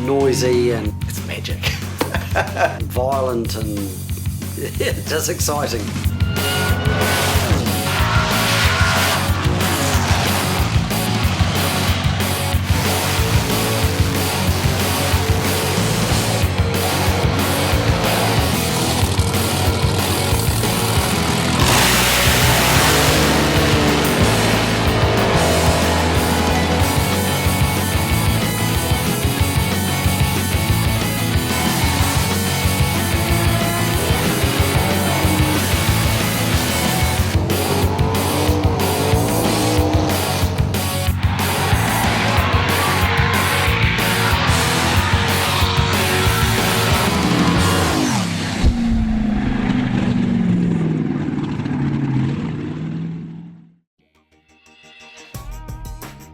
noisy and It's magic. violent and just exciting.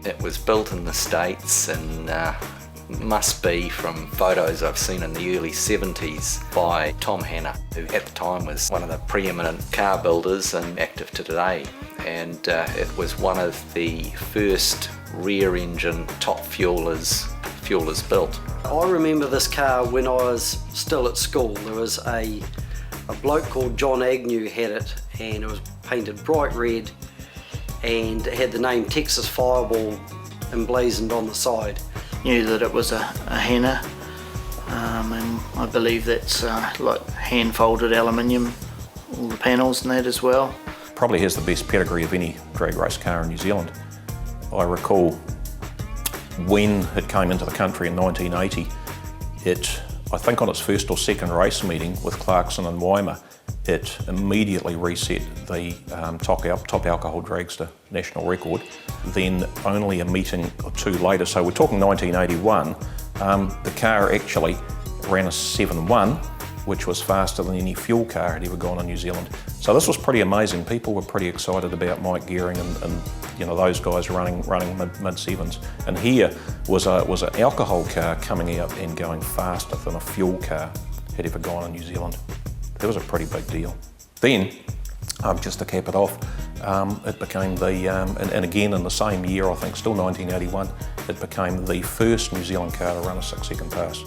It was built in the States and must be from photos I've seen in the early 70s by Tom Hanna, who at the time was one of the preeminent car builders and active to today. And it was one of the first rear engine top fuelers built. I remember this car when I was still at school. There was a bloke called John Agnew had it, and it was painted bright red and it had the name Texas Fireball emblazoned on the side. Knew that it was a Hanna, and I believe that's like hand folded aluminium, all the panels and that as well. Probably has the best pedigree of any drag race car in New Zealand. I recall when it came into the country in 1980, I think on its first or second race meeting with Clarkson and Weimer, it immediately reset the top alcohol dragster national record. Then only a meeting or two later, so we're talking 1981, the car actually ran a 7.1, which was faster than any fuel car had ever gone in New Zealand. So this was pretty amazing. People were pretty excited about Mike Gearing and you know, those guys running mid-sevens. And here was an alcohol car coming out and going faster than a fuel car had ever gone in New Zealand. That was a pretty big deal. Then, just to cap it off, it became the, and again in the same year, I think still 1981, it became the first New Zealand car to run a 6-second pass.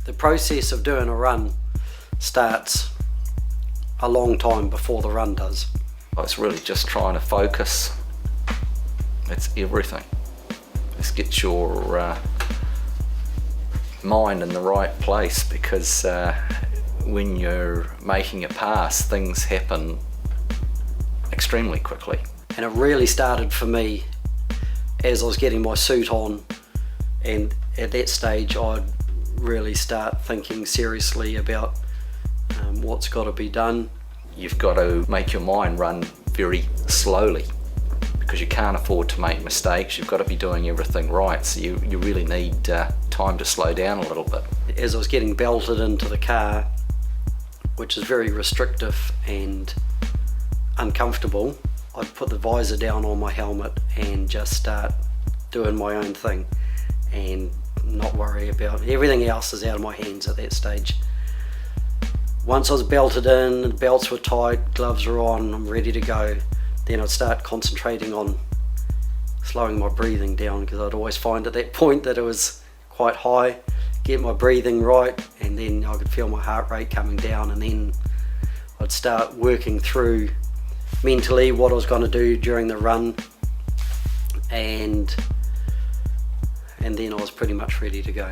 The process of doing a run starts a long time before the run does. It's really just trying to focus. It's everything. Just get your mind in the right place, because when you're making a pass, things happen extremely quickly. And it really started for me as I was getting my suit on, and at that stage I'd really start thinking seriously about what's got to be done. You've got to make your mind run very slowly, because you can't afford to make mistakes. You've got to be doing everything right, so you really need time to slow down a little bit. As I was getting belted into the car, which is very restrictive and uncomfortable, I'd put the visor down on my helmet and just start doing my own thing and not worry about everything else is out of my hands at that stage. Once I was belted in, the belts were tight, gloves were on, I'm ready to go, then I'd start concentrating on slowing my breathing down, because I'd always find at that point that it was quite high, get my breathing right, and then I could feel my heart rate coming down, and then I'd start working through mentally what I was going to do during the run, and then I was pretty much ready to go.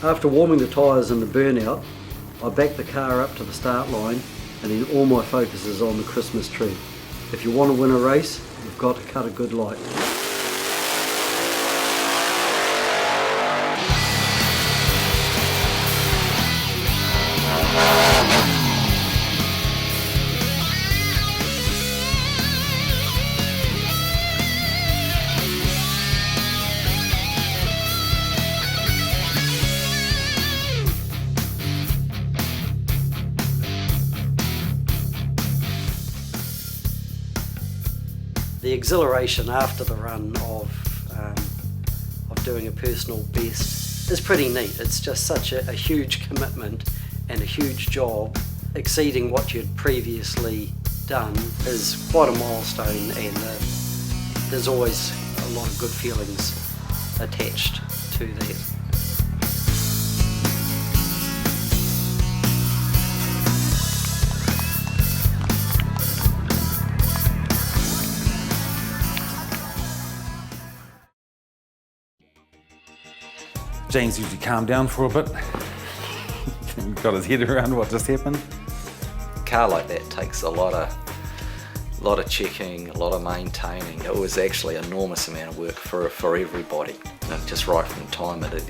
After warming the tyres in the burnout, I back the car up to the start line and then all my focus is on the Christmas tree. If you want to win a race, you've got to cut a good light. The exhilaration after the run of doing a personal best is pretty neat. It's just such a huge commitment and a huge job. Exceeding what you'd previously done is quite a milestone, and there's always a lot of good feelings attached to that. James usually calmed down for a bit, got his head around what just happened. A car like that takes a lot of checking, a lot of maintaining. It was actually an enormous amount of work for everybody. You know, just right from the time it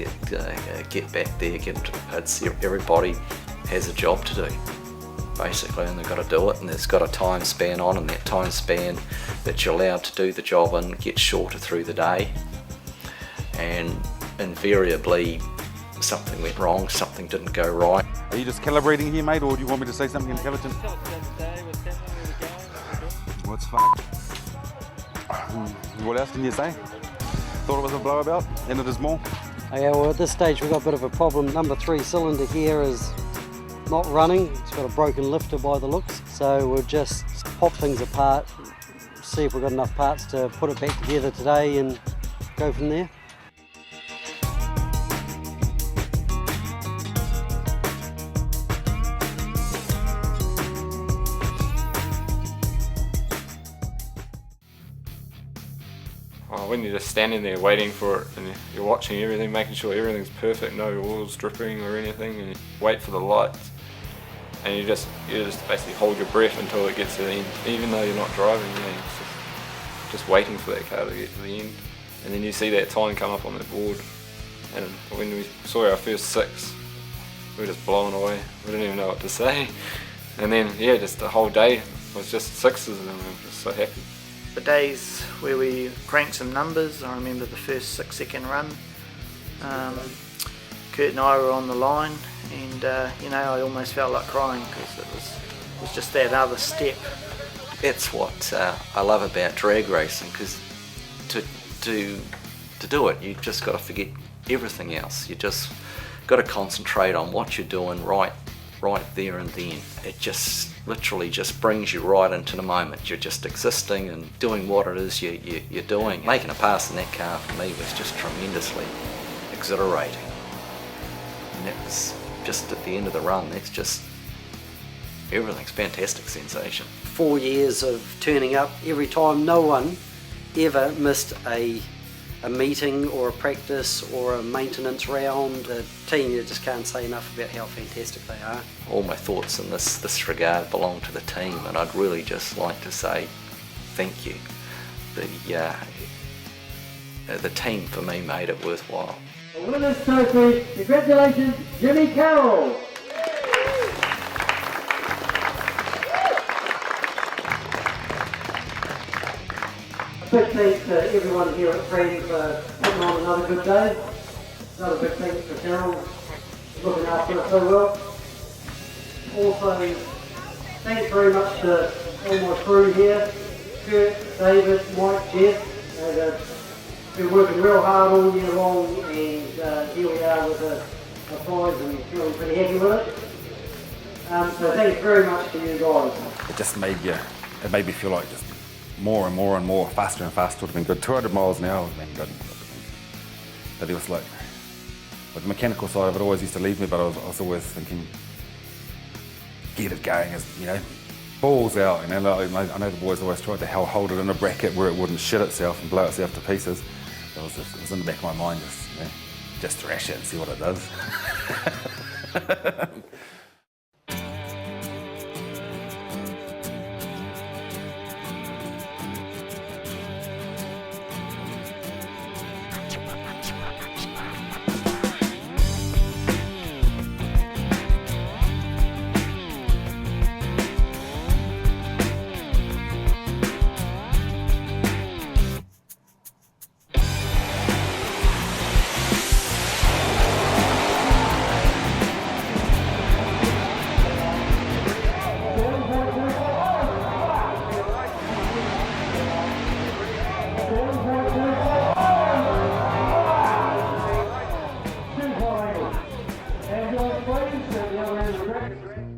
get back there, get into the pits, everybody has a job to do, basically, and they've got to do it, and there's got a time span on, and that time span that you're allowed to do the job in gets shorter through the day, and invariably something went wrong, something didn't go right. Are you just calibrating here, mate, or do you want me to say something intelligent? What's fucked? What else can you say? Thought it was a blowout, and it is more. Yeah, well, at this stage we've got a bit of a problem. Number 3 cylinder here is not running. It's got a broken lifter by the looks. So we'll just pop things apart, see if we've got enough parts to put it back together today and go from there. When you're just standing there waiting for it and you're watching everything, making sure everything's perfect, no oil's dripping or anything, and you wait for the lights, and you just basically hold your breath until it gets to the end, even though you're not driving. You know, it's just waiting for that car to get to the end, and then you see that time come up on the board. And when we saw our first 6, we were just blown away. We didn't even know what to say, and then yeah, just the whole day was just 6s, and we were just so happy. The days where we cranked some numbers, I remember the first 6-second run. Kurt and I were on the line, and I almost felt like crying because it was just that other step. That's what I love about drag racing, because to do it, you just got to forget everything else. You just got to concentrate on what you're doing right there and then. It just literally just brings you right into the moment. You're just existing and doing what it is you're doing. Making a pass in that car for me was just tremendously exhilarating. And that was just at the end of the run, that's just, everything's fantastic sensation. 4 years of turning up every time. No one ever missed a meeting or a practice or a maintenance round. The team, you just can't say enough about how fantastic they are. All my thoughts in this regard belong to the team, and I'd really just like to say thank you. The team for me made it worthwhile. The winner's trophy, congratulations, Jimmy Carroll. Big thanks to everyone here at Fram for putting on another good day. Another big thanks to Carol, looking after us so well. Also, thanks very much to all my crew here, Kurt, David, Mike, Jeff. They've been working real hard all year long, and here we are with a prize and feeling pretty happy with it. So thanks very much to you guys. It just made me feel like just more and more and more, faster and faster would have been good. 200 miles an hour would have been good. But it was like the mechanical side of it always used to leave me, but I was always thinking, get it going, balls out. I know the boys always tried to hold it in a bracket where it wouldn't shit itself and blow itself to pieces. It was in the back of my mind, just thrash it and see what it does. And your place at the other end of the track.